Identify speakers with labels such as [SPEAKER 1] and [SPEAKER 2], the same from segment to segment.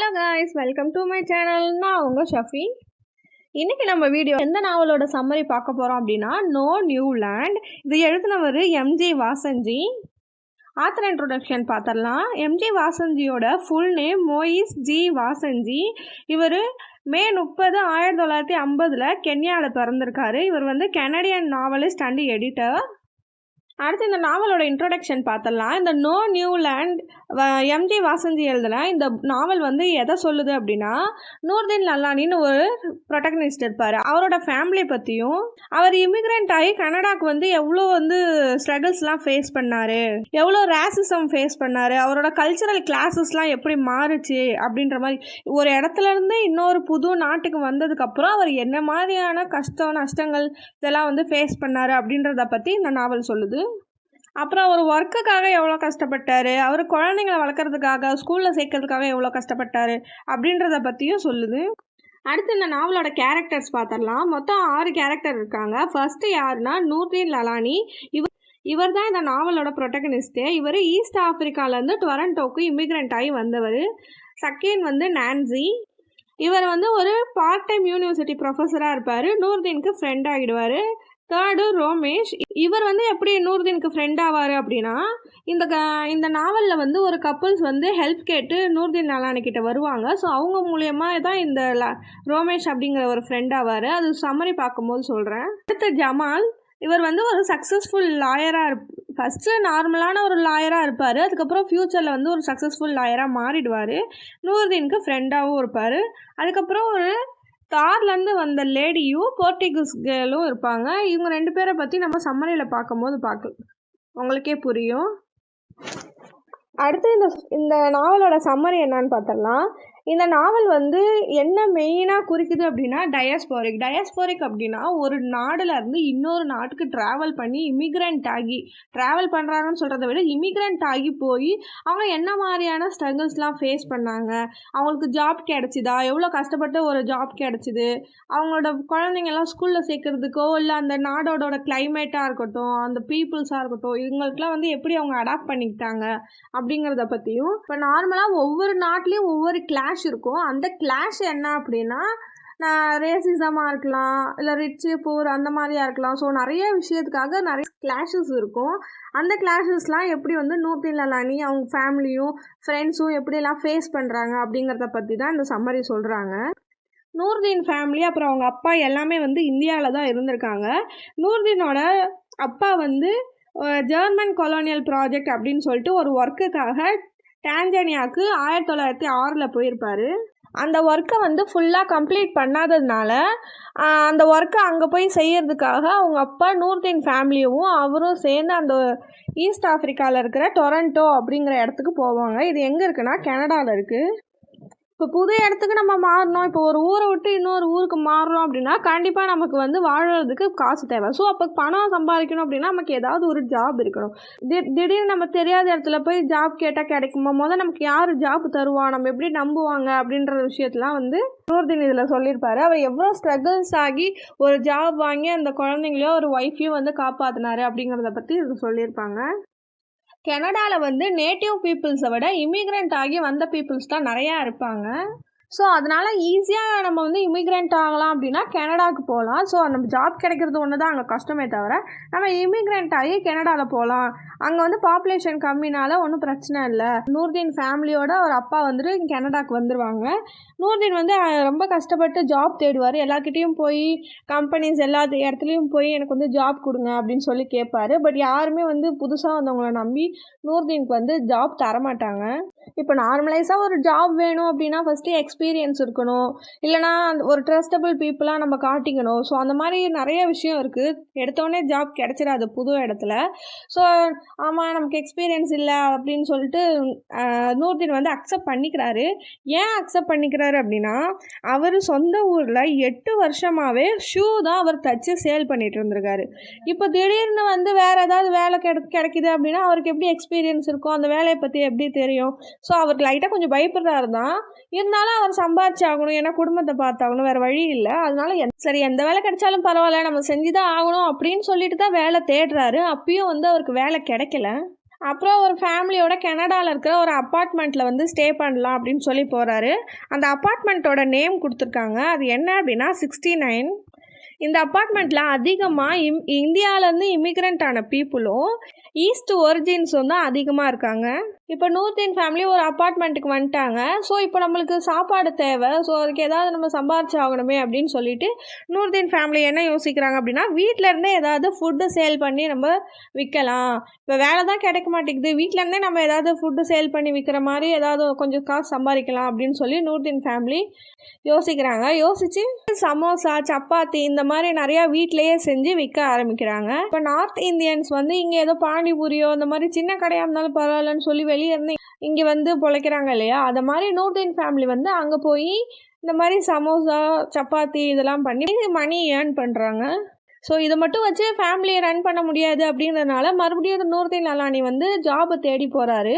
[SPEAKER 1] Hello guys, welcome to my channel. நான் உங்கள் ஷஃபி. இன்றைக்கி நம்ம வீடியோ எந்த நாவலோட சம்மரி பார்க்க போகிறோம் அப்படின்னா நோ நியூ லேண்ட். இது எழுதினவர் எம்ஜி வாசஞ்சி. ஆத்தர் இன்ட்ரோடக்ஷன் பார்த்துடலாம். எம்ஜி வாசஞ்சியோட full name Moyez G Vassanji. இவர் மே 30, 1950 கென்யாவில் பிறந்திருக்காரு. இவர் கெனடியன் நாவலிஸ்ட் அண்ட் எடிட்டர். அடுத்து இந்த நாவலோட இன்ட்ரோடக்ஷன் பார்த்துடலாம். இந்த நோ நியூ லேண்ட் எம்ஜி வாசஞ்சி எழுதின இந்த நாவல் எதை சொல்லுது அப்படின்னா, நூர்தீன் லல்லானின்னு ஒரு ப்ரொட்டகனிஸ்ட் இருப்பார். அவரோட ஃபேமிலி பற்றியும், அவர் இமிக்ரெண்ட் ஆகி கனடாவுக்கு எவ்வளோ ஸ்ட்ரகிள்ஸ்லாம் ஃபேஸ் பண்ணார், எவ்வளோ ரேசிசம் ஃபேஸ் பண்ணார், அவரோட கல்ச்சரல் கிளாஸஸ்லாம் எப்படி மாறுச்சு அப்படின்ற மாதிரி, ஒரு இடத்துலேருந்து இன்னொரு புது நாட்டுக்கு வந்ததுக்கப்புறம் அவர் என்ன மாதிரியான கஷ்டம் நஷ்டங்கள் இதெல்லாம் ஃபேஸ் பண்ணார் அப்படின்றத பற்றி இந்த நாவல் சொல்லுது. அப்புறம் அவர் ஒர்க்குக்காக எவ்வளோ கஷ்டப்பட்டார், அவர் குழந்தைங்களை வளர்க்குறதுக்காக ஸ்கூலில் சேர்க்கறதுக்காக எவ்வளோ கஷ்டப்பட்டார் அப்படின்றத பற்றியும் சொல்லுது. அடுத்து இந்த நாவலோட கேரக்டர்ஸ் பார்த்துடலாம். மொத்தம் 6 கேரக்டர் இருக்காங்க. ஃபர்ஸ்ட்டு யாருன்னா நூர்தீன் லல்லானி. இவர் தான் இந்த நாவலோட ப்ரொட்டகனிஸ்ட்டு. இவர் ஈஸ்ட் ஆஃப்ரிக்காலேருந்து டொரண்டோக்கு இமிக்ரெண்ட் ஆகி வந்தவர். Second Nancy. இவர் ஒரு பார்ட் டைம் யூனிவர்சிட்டி ப்ரொஃபஸராக இருப்பார். நூர்தீனுக்கு ஃப்ரெண்ட் ஆகிடுவார். தேர்டு ரோமேஷ். இவர் எப்படி நூர்தீனுக்கு ஃப்ரெண்ட் ஆவார் அப்படின்னா, இந்த நாவலில் ஒரு கப்புள்ஸ் ஹெல்ப் கேட்டு நூர்தீன் லல்லானிக்கிட்ட வருவாங்க. ஸோ அவங்க மூலியமாக தான் இந்த ரோமேஷ் அப்படிங்கிற ஒரு ஃப்ரெண்ட் ஆவார். அது சம்மரி பார்க்கும்போது சொல்கிறேன். அடுத்து ஜமால். இவர் ஒரு சக்ஸஸ்ஃபுல் லாயராக ஃபஸ்ட்டு நார்மலான ஒரு லாயராக இருப்பார். அதுக்கப்புறம் ஃப்யூச்சரில் ஒரு சக்ஸஸ்ஃபுல் லாயராக மாறிடுவார். நூர்தீனுக்கு ஃப்ரெண்டாகவும் இருப்பார். அதுக்கப்புறம் ஒரு தார்லேருந்து வந்த லேடியும் போர்ட்டுகீஸ் கேர்ளும் இருப்பாங்க. இவங்க 2 பேரை பற்றி நம்ம சம்மரியில் பார்க்கும்போது உங்களுக்கே புரியும். அடுத்து இந்த நாவலோட சம்மரி என்னன்னு பார்த்துடலாம். இந்த நாவல் என்ன மெயினாக குறிக்குது அப்படின்னா டயஸ்போரிக் அப்படின்னா ஒரு நாடுலேருந்து இன்னொரு நாட்டுக்கு ட்ராவல் பண்ணி இமிக்ரெண்ட் ஆகி, ட்ராவல் பண்ணுறாங்கன்னு சொல்கிறத விட இமிக்ரெண்ட் ஆகி போய் அவங்க என்ன மாதிரியான ஸ்ட்ரகிள்ஸ்லாம் ஃபேஸ் பண்ணாங்க, அவங்களுக்கு ஜாப் கிடச்சிதா, எவ்வளோ கஷ்டப்பட்டு ஒரு ஜாப் கிடச்சிது, அவங்களோட குழந்தைங்கள்லாம் ஸ்கூலில் சேர்க்குறதுக்கோ இல்லை அந்த நாடோட கிளைமேட்டாக இருக்கட்டும், அந்த பீப்புள்ஸாக இருக்கட்டும், இவங்களுக்குலாம் எப்படி அவங்க அடாப்ட் பண்ணிக்கிட்டாங்க அப்படிங்கிறத பற்றியும். இப்போ நார்மலாக ஒவ்வொரு நாட்டிலையும் ஒவ்வொரு கிளாஷ் இருக்கும். அந்த கிளாஷ் என்ன அப்படின்னா, ரேசிசமாக இருக்கலாம், இல்லை ரிச்சு பூர் அந்த மாதிரியாக இருக்கலாம். ஸோ நிறைய விஷயத்துக்காக நிறைய கிளாஷஸ் இருக்கும். அந்த கிளாஷஸ்லாம் எப்படி நூர்தீன் லல்லானி அவங்க ஃபேமிலியும் ஃப்ரெண்ட்ஸும் எப்படியெல்லாம் ஃபேஸ் பண்ணுறாங்க அப்படிங்கிறத பற்றி தான் இந்த சம்மரி சொல்கிறாங்க. நூர்தீன் ஃபேமிலி அப்புறம் அவங்க அப்பா எல்லாமே இந்தியாவில் தான் இருந்திருக்காங்க. நூர்தீனோட அப்பா ஜெர்மன் கொலோனியல் ப்ராஜெக்ட் அப்படின்னு சொல்லிட்டு ஒரு ஒர்க்குக்காக டான்சானியாவுக்கு 1906 போயிருப்பார். அந்த ஒர்க்கை ஃபுல்லாக கம்ப்ளீட் பண்ணாததுனால அந்த ஒர்க்கை அங்கே போய் செய்யறதுக்காக அவங்க அப்பா நூர்தீன் ஃபேமிலியும் அவரும் சேர்ந்து அந்த ஈஸ்ட் ஆஃப்ரிக்காவில் இருக்கிற டொரண்டோ அப்படிங்கிற இடத்துக்கு போவாங்க. இது எங்கே இருக்குன்னா கனடாவில் இருக்குது. இப்போ புது இடத்துக்கு நம்ம மாறணும், இப்போ ஒரு ஊரை விட்டு இன்னொரு ஊருக்கு மாறணும் அப்படின்னா கண்டிப்பாக நமக்கு வாழ்கிறதுக்கு காசு தேவை. ஸோ அப்போ பணம் சம்பாதிக்கணும் அப்படின்னா நமக்கு ஏதாவது ஒரு ஜாப் இருக்கணும். திடீர்னு நம்ம தெரியாத இடத்துல போய் ஜாப் கேட்டால் கிடைக்குமா, முதல் நமக்கு யார் ஜாப் தருவா, நம்ம எப்படி நம்புவாங்க அப்படின்ற விஷயத்தெலாம் நூர்தீன் இதில் சொல்லியிருப்பாரு. அவர் எவ்வளோ ஸ்ட்ரகிள்ஸ் ஆகி ஒரு ஜாப் வாங்கி அந்த குழந்தைங்களையோ ஒரு ஒய்ஃபையும் காப்பாற்றினாரு அப்படிங்கிறத பற்றி இது சொல்லியிருப்பாங்க. கனடாவில் நேட்டிவ் பீப்புள்ஸை விட இமிக்ரெண்ட் ஆகி வந்த பீப்புள்ஸ் தான் நிறையா இருப்பாங்க. ஸோ அதனால் ஈஸியாக நம்ம இமிக்ரெண்ட் ஆகலாம் அப்படின்னா கனடாவுக்கு போகலாம். ஸோ நம்ம ஜாப் கிடைக்கிறது ஒன்று தான் அங்கே கஷ்டமே தவிர, நம்ம இமிக்ரெண்ட் ஆகி கனடாவில் போகலாம். அங்கே பாப்புலேஷன் கம்மினால ஒன்றும் பிரச்சனை இல்லை. நூர்தீன் ஃபேமிலியோட ஒரு அப்பா கனடாவுக்கு வந்துடுவாங்க. நூர்தீன் ரொம்ப கஷ்டப்பட்டு ஜாப் தேடுவார். எல்லாருக்கிட்டேயும் போய் கம்பெனிஸ் எல்லா இடத்துலையும் போய் எனக்கு ஜாப் கொடுங்க அப்படின்னு சொல்லி கேட்பாரு. பட் யாருமே புதுசாக வந்தவங்களை நம்பி நூர்தீனுக்கு ஜாப் தரமாட்டாங்க. இப்போ நார்மலைஸாக ஒரு ஜாப் வேணும் அப்படின்னா ஃபஸ்ட்டு எக்ஸ்பீரியன்ஸ் இருக்கணும், இல்லைனா ஒரு ட்ரஸ்டபிள் பீப்புளாக நம்ம காட்டிக்கணும். ஸோ அந்த மாதிரி நிறைய விஷயம் இருக்குது. எடுத்தோடனே ஜாப் கிடச்சிடாது புது இடத்துல. ஸோ ஆமாம் நமக்கு எக்ஸ்பீரியன்ஸ் இல்லை அப்படின்னு சொல்லிட்டு நூர்தீன் அக்செப்ட் பண்ணிக்கிறாரு. ஏன் அக்செப்ட் பண்ணிக்கிறாரு அப்படின்னா, அவர் சொந்த ஊரில் 8 வருஷமாகவே ஷூ தான் அவர் தச்சு சேல் பண்ணிட்டு இருந்திருக்காரு. இப்போ திடீர்னு வேறு ஏதாவது வேலை கிடைக்குது அப்படின்னா அவருக்கு எப்படி எக்ஸ்பீரியன்ஸ் இருக்கும், அந்த வேலையை பற்றி எப்படி தெரியும். ஸோ அவருக்கு லைட்டாக கொஞ்சம் பயப்படுறாரு தான். இருந்தாலும் அவர் சம்பாதிச்சு ஆகணும், ஏன்னா குடும்பத்தை பார்த்தாகணும், வேறு வழி இல்லை. அதனால சரி எந்த வேலை கிடைச்சாலும் பரவாயில்ல நம்ம செஞ்சு தான் ஆகணும் அப்படின்னு சொல்லிட்டு தான் வேலை தேடுறாரு. அப்பயும் அவருக்கு வேலை கிடைக்கல. அப்புறம் ஒரு ஃபேமிலியோட கனடாவில் இருக்கிற ஒரு அப்பார்ட்மெண்ட்டில் வந்து ஸ்டே பண்ணலாம் அப்படின்னு சொல்லி போகிறாரு. அந்த அப்பார்ட்மெண்ட்டோட நேம் கொடுத்துருக்காங்க. அது என்ன அப்படின்னா 69. இந்த அப்பார்ட்மெண்ட்டில் அதிகமாக இந்தியாவிலேருந்து இமிக்ரெண்ட் ஆன பீப்புளும் ஈஸ்ட் ஒரிஜின்ஸும் தான் அதிகமாக இருக்காங்க. இப்போ நூர்தீன் ஃபேமிலி ஒரு அப்பார்ட்மெண்ட்டுக்கு வந்துட்டாங்க. ஸோ இப்போ நம்மளுக்கு சாப்பாடு தேவை. ஸோ அதுக்கு ஏதாவது நம்ம சம்பாரிச்சு ஆகணுமே அப்படின்னு சொல்லிட்டு நூர்தீன் ஃபேமிலி என்ன யோசிக்கிறாங்க அப்படின்னா, வீட்டிலேருந்தே ஏதாவது ஃபுட்டு சேல் பண்ணி நம்ம விற்கலாம். இப்போ வேலை தான் கிடைக்க மாட்டேங்குது, வீட்டிலேருந்தே நம்ம ஏதாவது ஃபுட்டு சேல் பண்ணி விற்கிற மாதிரி ஏதாவது கொஞ்சம் காசு சம்பாதிக்கலாம் அப்படின்னு சொல்லி நூர்தீன் ஃபேமிலி யோசிக்கிறாங்க. யோசித்து சமோசா, சப்பாத்தி இந்த மாதிரி நிறையா வீட்டிலையே செஞ்சு விற்க ஆரம்பிக்கிறாங்க. இப்போ நார்த் இந்தியன்ஸ் வந்து இங்கே ஏதோ பானிபூரியோ இந்த மாதிரி சின்ன கடையாக இருந்தாலும் பரவாயில்லன்னு சொல்லி வெளியே இருந்து இங்கே வந்து பிழைக்கிறாங்க இல்லையா, அதை மாதிரி நூர்தீன் ஃபேமிலி வந்து அங்கே போய் இந்த மாதிரி சமோசா, சப்பாத்தி இதெல்லாம் பண்ணி மணி ஏர்ன் பண்ணுறாங்க. ஸோ இதை மட்டும் வச்சு ஃபேமிலியை ரன் பண்ண முடியாது அப்படின்றதுனால மறுபடியும் நூர்தீன் அலானி வந்து ஜாபை தேடி போகிறாரு.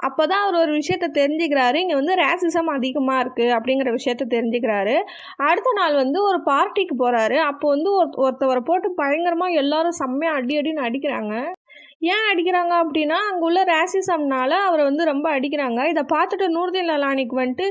[SPEAKER 1] அப்போ தான் அவர் ஒரு விஷயத்தை தெரிஞ்சுக்கிறாரு, இங்கே வந்து ரேசிசம் அதிகமாக இருக்குது அப்படிங்கிற விஷயத்த தெரிஞ்சுக்கிறாரு. அடுத்த நாள் வந்து ஒரு பார்ட்டிக்கு போகிறாரு. அப்போ வந்து ஒருத்தவரை போட்டு பயங்கரமாக எல்லாரும் செம்மையாக அடின்னு அடிக்கிறாங்க. ஏன் அடிக்கிறாங்க அப்படின்னா, அங்கே உள்ள ரேசிசம்னால அவரை வந்து ரொம்ப அடிக்கிறாங்க. இதை பார்த்துட்டு நூர்தீன் அலானிக்கு வந்துட்டு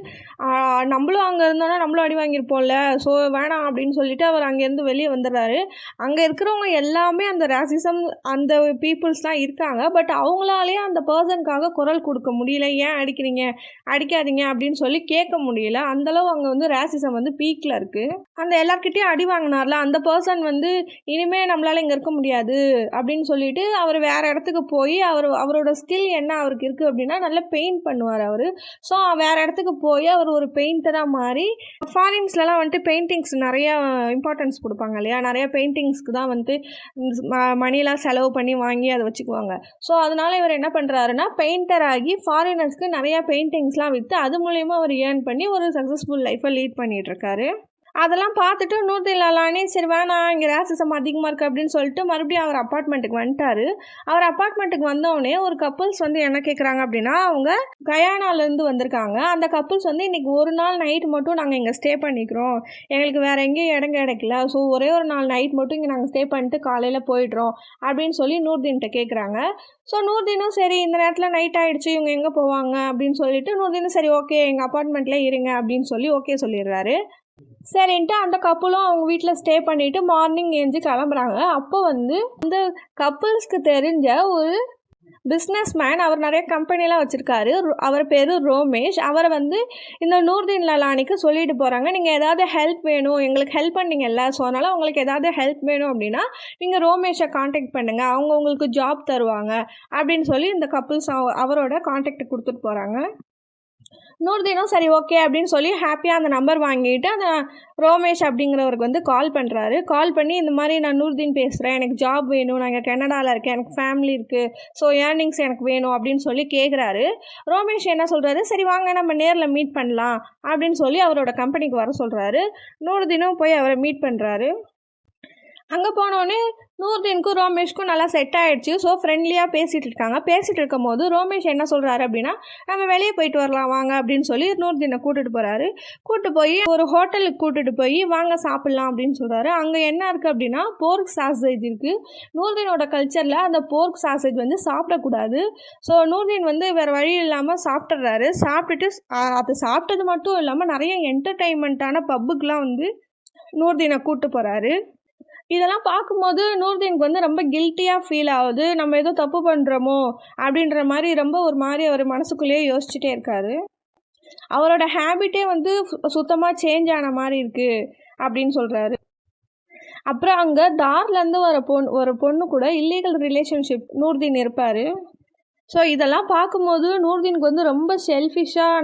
[SPEAKER 1] நம்மளும் அங்கே இருந்தோன்னா நம்மளும் அடி வாங்கியிருப்போம்ல, ஸோ வேணாம் அப்படின்னு சொல்லிட்டு அவர் அங்கேருந்து வெளியே வந்துடுறாரு. அங்கே இருக்கிறவங்க எல்லாமே அந்த ரேசிசம் அந்த பீப்புள்ஸ்லாம் இருக்காங்க. பட் அவங்களாலேயே அந்த பர்சனுக்காக குரல் கொடுக்க முடியல. ஏன் அடிக்கிறீங்க, அடிக்காதீங்க அப்படின்னு சொல்லி கேட்க முடியல. அந்தளவு அங்கே வந்து ரேசிசம் வந்து பீக்கில் இருக்குது. அந்த எல்லார்கிட்டையும் அடி வாங்கினார்ல அந்த பர்சன் வந்து இனிமேல் நம்மளால் இங்கே இருக்க முடியாது அப்படின்னு சொல்லிட்டு அவர் வேறு இடத்துக்கு போய் அவரோட ஸ்கில் என்ன அவருக்கு இருக்குது அப்படின்னா நல்லா பெயிண்ட் பண்ணுவார் அவர். ஸோ வேறு இடத்துக்கு போய் அவர் ஒரு பெயிண்டராக மாறி ஃபாரின்ஸ்லலாம் வந்துட்டு பெயிண்டிங்ஸ் நிறையா இம்பார்ட்டன்ஸ் கொடுப்பாங்க இல்லையா, நிறையா பெயிண்டிங்ஸ்க்கு தான் வந்துட்டு மணிலாம் செலவு பண்ணி வாங்கி அதை வச்சுக்குவாங்க. ஸோ அதனால் இவர் என்ன பண்ணுறாருன்னா பெயிண்டர் ஆகி ஃபாரினர்ஸ்க்கு நிறையா பெயிண்டிங்ஸ்லாம் விற்று அது மூலயமா அவர் ஏர்ன் பண்ணி ஒரு சக்ஸஸ்ஃபுல் லைஃப்பை லீட் பண்ணிகிட்ருக்காரு. அதெல்லாம் பார்த்துட்டு நூர்தீன் அலானி சரி வேணாம் இங்கே ரேசிசம் அதிகமாக இருக்குது அப்படின்னு சொல்லிட்டு மறுபடியும் அவர் அப்பார்ட்மெண்ட்டுக்கு வந்துட்டார். அவர் அப்பார்ட்மெண்ட்டுக்கு வந்தோடனே ஒரு கப்புள்ஸ் வந்து என்ன கேட்குறாங்க அப்படின்னா, அவங்க கயானாலேருந்து வந்திருக்காங்க. அந்த கப்புள்ஸ் வந்து இன்றைக்கி ஒரு நாள் நைட் மட்டும் நாங்கள் இங்கே ஸ்டே பண்ணிக்கிறோம், எங்களுக்கு வேறு எங்கேயும் இடம் கிடைக்கல, ஸோ ஒரே ஒரு நாள் நைட் மட்டும் இங்கே நாங்கள் ஸ்டே பண்ணிட்டு காலையில் போயிடுறோம் அப்படின்னு சொல்லி நூர்தீன்கிட்ட கேட்குறாங்க. ஸோ நூர்தீனும் சரி இந்த நேரத்தில் நைட் ஆகிடுச்சு இவங்க எங்கே போவாங்க அப்படின்னு சொல்லிட்டு நூர்தீனும் சரி ஓகே எங்கள் அப்பார்ட்மெண்ட்லேயே இருங்க அப்படின்னு சொல்லி ஓகே சொல்லிடுறாரு. சரின்ட்டு அந்த கப்புளும் அவங்க வீட்டில் ஸ்டே பண்ணிவிட்டு மார்னிங் எழுந்து கிளம்புறாங்க. அப்போ வந்து அந்த கப்புள்ஸ்க்கு தெரிஞ்ச ஒரு பிஸ்னஸ் மேன், அவர் நிறைய கம்பெனிலாம் வச்சுருக்காரு, அவர் பேர் ரோமேஷ். அவரை வந்து இந்த நூர்தீன் அலானிக்கு சொல்லிட்டு போகிறாங்க, நீங்கள் ஏதாவது ஹெல்ப் வேணும், எங்களுக்கு ஹெல்ப் பண்ணிங்கல்ல, ஸோ அதனால் உங்களுக்கு ஏதாவது ஹெல்ப் வேணும் அப்படின்னா நீங்கள் ரோமேஷை காண்டாக்ட் பண்ணுங்கள், அவங்க உங்களுக்கு ஜாப் தருவாங்க அப்படின்னு சொல்லி இந்த கப்புள்ஸ் அவரோட காண்டாக்ட் கொடுத்துட்டு போகிறாங்க. நூர்தீனும் சரி ஓகே அப்படின்னு சொல்லி ஹாப்பியாக அந்த நம்பர் வாங்கிட்டு அந்த ரோமேஷ் அப்படிங்கிறவருக்கு வந்து கால் பண்ணுறாரு. கால் பண்ணி இந்த மாதிரி நான் நூர்தீன் பேசுகிறேன், எனக்கு ஜாப் வேணும், நான் இங்கே கனடாவில் இருக்கேன், எனக்கு ஃபேமிலி இருக்குது, ஸோ ஏர்னிங்ஸ் எனக்கு வேணும் அப்படின்னு சொல்லி கேட்குறாரு. ரோமேஷ் என்ன சொல்கிறாரு, சரி வாங்க நம்ம நேரில் மீட் பண்ணலாம் அப்படின்னு சொல்லி அவரோட கம்பெனிக்கு வர சொல்கிறாரு. நூர்தீனும் போய் அவரை மீட் பண்ணுறாரு. அங்கே போனோடனே நூர்தீனுக்கும் ரோமேஷ்க்கும் நல்லா செட் ஆகிடுச்சு. ஸோ ஃப்ரெண்ட்லியாக பேசிகிட்டு இருக்காங்க. பேசிகிட்டு இருக்கும் போது ரோமேஷ் என்ன சொல்கிறாரு அப்படின்னா, நம்ம வெளியே போயிட்டு வரலாம் வாங்க அப்படின்னு சொல்லி நூர்தீனை கூட்டிகிட்டு போகிறாரு. கூப்பிட்டு போய் ஒரு ஹோட்டலுக்கு கூட்டிகிட்டு போய் வாங்க சாப்பிட்லாம் அப்படின்னு சொல்கிறாரு. அங்கே என்ன இருக்குது அப்படின்னா போர்க் சாசேஜ் இருக்குது. நூர்தீனோட கல்ச்சரில் அந்த போர்க் சாசேஜ் வந்து சாப்பிடக்கூடாது. ஸோ நூர்தீன் வந்து வேறு வழி இல்லாமல் சாப்பிட்றாரு. சாப்பிட்டுட்டு அதை சாப்பிட்டது மட்டும் இல்லாமல் நிறைய என்டர்டெயின்மெண்ட்டான பப்புக்கெலாம் வந்து நூர்தீனை கூப்பிட்டு போகிறாரு. இதெல்லாம் பார்க்கும்போது நூர்தீனுக்கு வந்து ரொம்ப கில்ட்டியாக ஃபீல் ஆகுது, நம்ம ஏதோ தப்பு பண்ணுறோமோ அப்படின்ற மாதிரி ரொம்ப ஒரு மாதிரி அவர் மனசுக்குள்ளேயே யோசிச்சுட்டே இருக்காரு. அவரோட ஹேபிட்டே வந்து சுத்தமாக சேஞ்ச் ஆன மாதிரி இருக்குது அப்படின்னு சொல்கிறாரு. அப்புறம் அங்கே தார்லேருந்து ஒரு பொண்ணு கூட இல்லீகல் ரிலேஷன்ஷிப் நூர்தீன் இருப்பார். ஸோ இதெல்லாம் பார்க்கும்போது நூர்தீனுக்கு வந்து ரொம்ப செல்ஃபிஷாக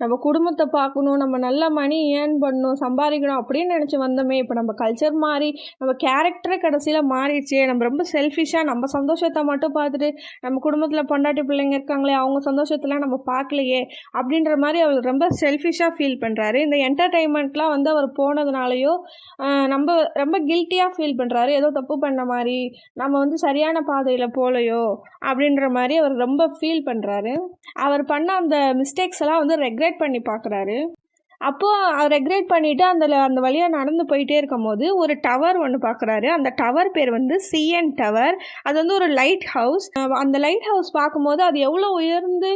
[SPEAKER 1] நம்ம குடும்பத்தை பார்க்கணும், நம்ம நல்ல மணி ஏர்ன் பண்ணணும், சம்பாதிக்கணும் அப்படின்னு நினச்சி வந்தோமே, இப்போ நம்ம கல்ச்சர் மாறி நம்ம கேரக்டரே கடைசியில் மாறிடுச்சு, நம்ம ரொம்ப செல்ஃபிஷாக நம்ம சந்தோஷத்தை மட்டும் பார்த்துட்டு நம்ம குடும்பத்தில் பொண்டாட்டி பிள்ளைங்க இருக்காங்களே அவங்க சந்தோஷத்தெலாம் நம்ம பார்க்கலையே அப்படின்ற மாதிரி அவர் ரொம்ப செல்ஃபிஷாக ஃபீல் பண்ணுறாரு. இந்த என்டர்டெயின்மெண்ட்லாம் வந்து அவர் போனதுனாலையோ நம்ம ரொம்ப கில்ட்டியாக ஃபீல் பண்ணுறாரு, ஏதோ தப்பு பண்ண மாதிரி, நம்ம வந்து சரியான பாதையில் போகலையோ அப்படின்ற மாதிரி அவர் ரொம்ப ஃபீல் பண்ணுறாரு. அவர் பண்ண அந்த மிஸ்டேக்ஸ் எல்லாம் வந்து ரெக்ரெட் பண்ணி பார்க்குறாரு. அப்போது ரெக்ரெட் பண்ணிவிட்டு அந்த வழியாக நடந்து போயிட்டே இருக்கும்போது ஒரு டவர் ஒன்று பார்க்குறாரு. அந்த டவர் பேர் வந்து சிஎன் டவர். அது வந்து ஒரு லைட் ஹவுஸ். அந்த லைட் ஹவுஸ் பார்க்கும்போது அது எவ்வளோ உயர்ந்து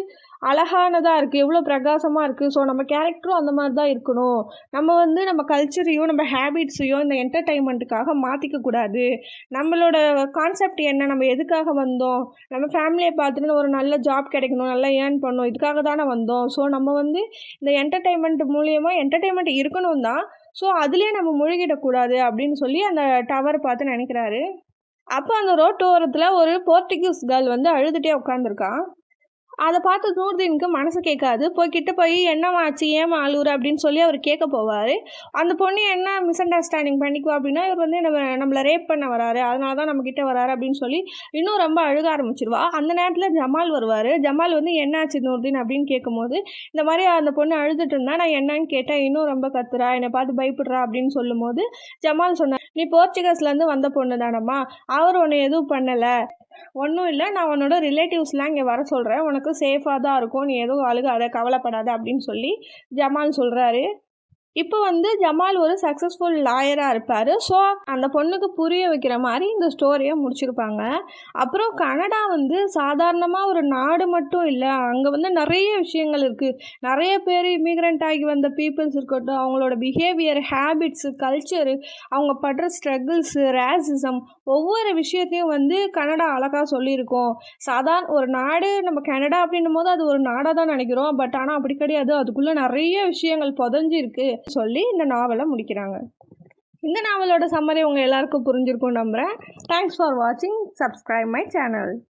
[SPEAKER 1] அழகானதாக இருக்குது, எவ்வளோ பிரகாசமாக இருக்குது. ஸோ நம்ம கேரக்டரும் அந்த மாதிரி தான் இருக்கணும். நம்ம வந்து நம்ம கல்ச்சரையும் நம்ம ஹேபிட்ஸையும் இந்த என்டர்டெயின்மெண்ட்டுக்காக மாற்றிக்கக்கூடாது. நம்மளோட கான்செப்ட் என்ன, நம்ம எதுக்காக வந்தோம், நம்ம ஃபேமிலியை பார்த்துட்டு ஒரு நல்ல ஜாப் கிடைக்கணும், நல்லா ஏர்ன் பண்ணணும், இதுக்காக தானே வந்தோம். ஸோ நம்ம வந்து இந்த என்டர்டெயின்மெண்ட் மூலியமாக என்டர்டெயின்மெண்ட் இருக்கணும் தான். ஸோ அதுலேயே நம்ம முழுகிடக்கூடாது அப்படின்னு சொல்லி அந்த டவர் பார்த்து நினைக்கிறாரு. அப்போ அந்த ரோட்டு ஓரத்தில் ஒரு போர்ச்சுகீஸ் கேர்ள் வந்து அழுதுகிட்டே உட்காந்துருக்கா. அதை பார்த்து நூர்தீனுக்கு மனசு கேட்காது. கிட்ட போய் என்னம்மா ஆச்சு, ஏம்மா அழுவுற அப்படின்னு சொல்லி அவர் கேட்க போவார். அந்த பொண்ணு என்ன மிஸ் அண்டர்ஸ்டாண்டிங் பண்ணிக்குவா அப்படின்னா, இவர் வந்து நம்மளை ரேப் பண்ண வராரு, அதனால தான் நம்மக்கிட்ட வராரு அப்படின்னு சொல்லி இன்னும் ரொம்ப அழுக ஆரம்பிச்சிருவா. அந்த நேரத்தில் ஜமால் வருவார். ஜமால் வந்து என்னாச்சு நூர்தீன் அப்படின்னு கேட்கும்போது, இந்த மாதிரி அந்த பொண்ணு அழுதுட்டு இருந்தா, நான் என்னன்னு கேட்டேன், இன்னும் ரொம்ப கத்துறா, என்னை பார்த்து பயப்படுறா அப்படின்னு சொல்லும்போது ஜமால் சொன்னார், நீ போர்ச்சுகஸ்லேருந்து வந்த பொண்ணு தானம்மா, அவர் உன்னை எதுவும் பண்ணலை, ஒன்றும் இல்லை, நான் உன்னோட ரிலேட்டிவ்ஸ்லாம் இங்கே வர சொல்கிறேன், உனக்கு சேஃபாக தான் இருக்கும், நீ எதுவும் அழுகாத, கவலைப்படாத அப்படின்னு சொல்லி ஜமால் சொல்கிறாரு. இப்போ வந்து ஜமால் ஒரு சக்ஸஸ்ஃபுல் லாயராக இருப்பார். ஸோ அந்த பொண்ணுக்கு புரிய வைக்கிற மாதிரி இந்த ஸ்டோரியை முடிச்சிருப்பாங்க. அப்புறம் கனடா வந்து சாதாரணமாக ஒரு நாடு மட்டும் இல்லை, அங்கே வந்து நிறைய விஷயங்கள் இருக்குது. நிறைய பேர் இமிக்ரெண்ட் ஆகி வந்த பீப்புள்ஸ் இருக்கட்டும், அவங்களோட பிஹேவியர், ஹேபிட்ஸு, கல்ச்சரு, அவங்க படுற ஸ்ட்ரகிள்ஸு, ரேசிசம், ஒவ்வொரு விஷயத்தையும் வந்து கனடா அழகாக சொல்லியிருக்கோம். சாதாரண ஒரு நாடு, நம்ம கனடா அப்படின்னும் போது அது ஒரு நாடாக தான் நினைக்கிறோம். பட் ஆனால் அப்படி கிடையாது, அதுக்குள்ளே நிறைய விஷயங்கள் புதஞ்சு இருக்குது சொல்லி இந்த நாவலை முடிக்கிறாங்க. இந்த நாவலோட சம்மரி உங்கள் எல்லாருக்கும் புரிஞ்சிருக்கும் நம்புகிறேன். தேங்க்ஸ் ஃபார் வாட்சிங். Subscribe my channel.